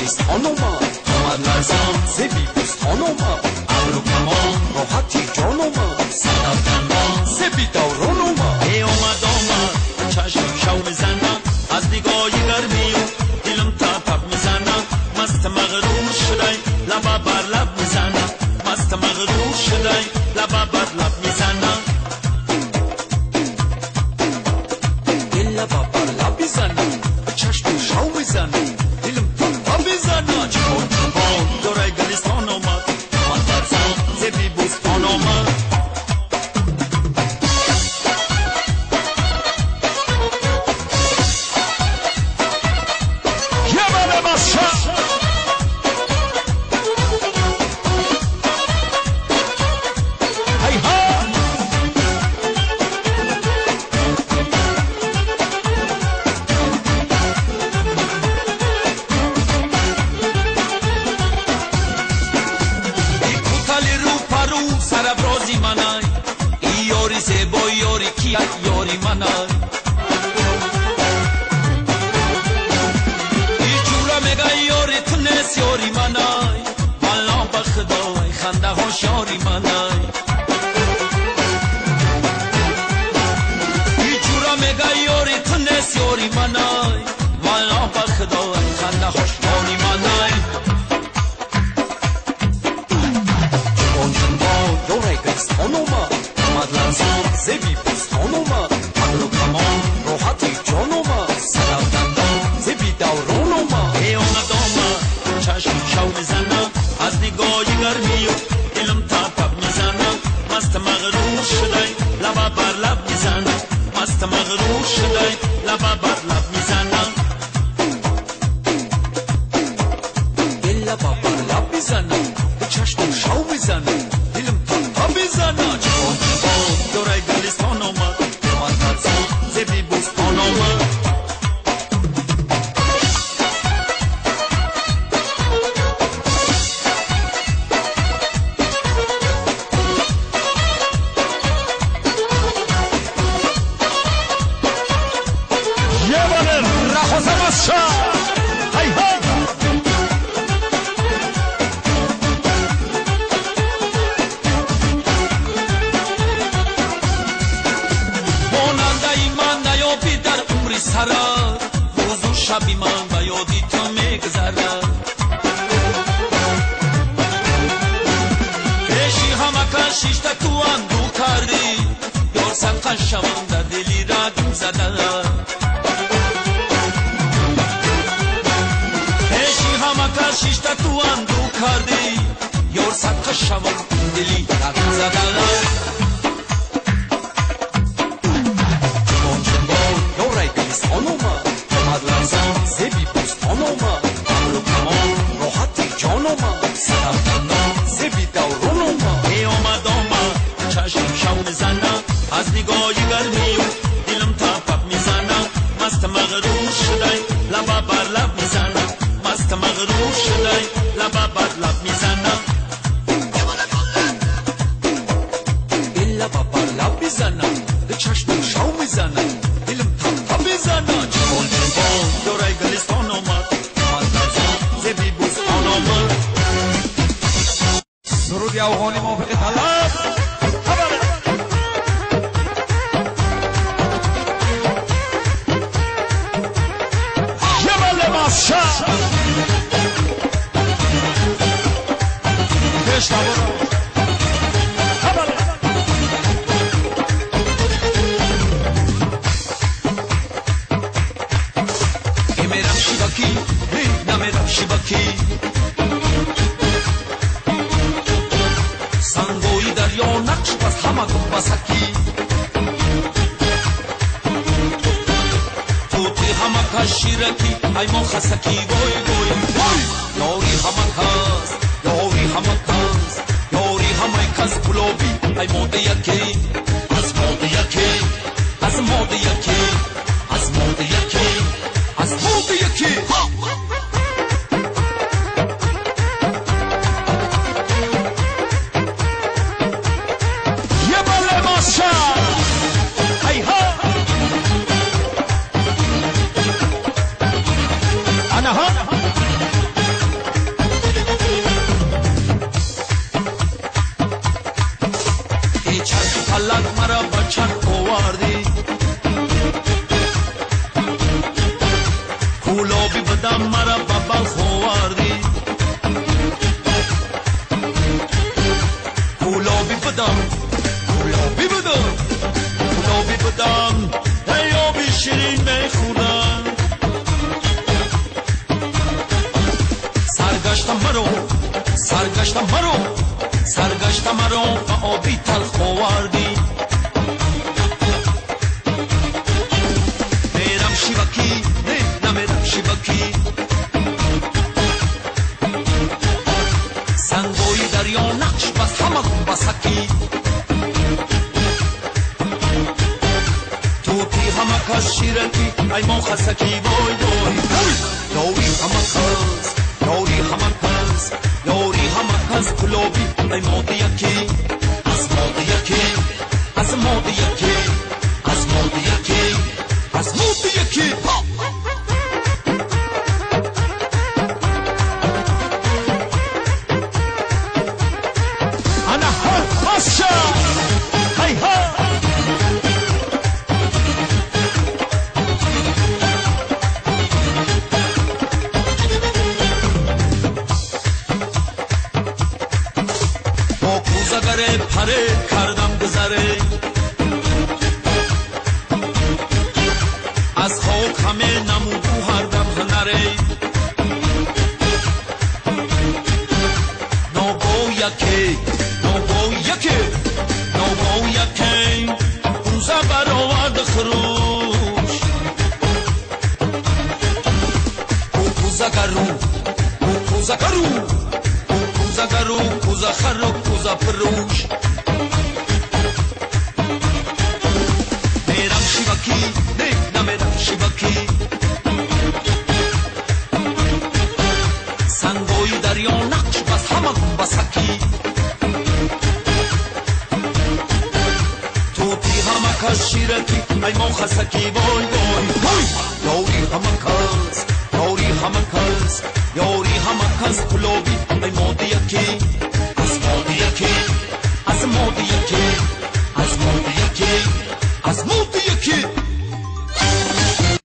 گلستان اومد لرزان ز بیبستان اومد ابرو کمان راحتی جان اومد صدف دندان ز بیداران اومد ای اومد چشم شو میزنم از نگاه گرمی و دلم تپ میزنم مست مغرور شدی لبا بر لب میزنم مست مغرور شدی لبا بر لب میزنم دل لبا بر لب میزنم چشم شو میزنم دلم تپ میزنم چون دورای گلستان اومد لرزان ز بیبستان اومد سرابرازی منای ای یاری زیبا یاری کی یاری منای ای جورا میگه یاری تونس یاری منای والا بخدای خنده هاش یاری منای ای جورا میگه یاری تونس یاری منای والا بخدای خنده هاش یاری منای دورای گلستان اومد لرزان ز بیبستان اومد ابرو کمان راحتی جان اومد صدف دندان ز بیداران اومد ای اومد چشم شو میزنم از نگاه گرمی و دلم تپ میزنم مست مغرور شدی لبا بر لب میزنم مست مغرور شدی لبا بر لب میزنم دل لبا بر لب میزنم چشم شو میزنم دلم تپ میزنم دورای گلستان اومد لرزان ز بیبستان اومد سرا روز و شبی من و یادی تو میگذرد پیشی همه کشیش تو اندو کردی یار سنقن شوم در دلی را دم زده پیشی همه کشیش تو اندو کردی یار سنقن شوم دلی را دم زده گلستان اومد لرزان ز بیبستان اومد ابرو کمان راحتی جان اومد صدف دندان ز بیداران اومد ای اومد چشم شو میزنم از نگاه گرمی و دلم تپ میزنم مست مغرور شدی لبا بر لب میزنم مست مغرور شدی لبا بر لب میزنم دل لبا بر لب میزنم چشم شو میزنم دلم تپ میزنم دورای گلستان اومد لرزان ز بیبستان اومد سرود افغانی موافق طلب جبل ماسا پیش سنگوی دریا نقش پس همه کن بسکی توتی همه کشیرکی ای ما خسکی وای وای وای یاری همه کس یاری همه کس یاری همه کس گلابی ای موده یکی از موده یکی از موده یکی از موده یکی از موده یکی سرگشت مرو و آبی تلخ آوردی میرم شیوکی نمیرم شیوکی سنگوی دریا نقش بس همه بسکی توتی همه کس شیرکی ای ما خسکی وای وای یاری همه کس یاری همه کس یاری همه کس کلوبی ای ماده یکی از ماده یکی از ماده یکی از ماده یکی از ماده یکی انا هاشا هی ها کوزگره پره کردم گذره از خاک همه نمودو هردم هنره نوبو یکی نوبو یکی نوبو یکی کوزه برآورد خروش کوزگرو کوزگرو کوزگرو کوزه خرو کوزه پروش میرم شیوکی نمیرم شیوکی سنگوی دریا نقش بس همه بسکی توتی همه کس شیرکی ای ما خسکی وای وای یاری همه کس یاری همه کس یاری همه کس کلوبی ای ماده یکی از ماده یکی از ماده یکی از ماده یکی از ماده یکی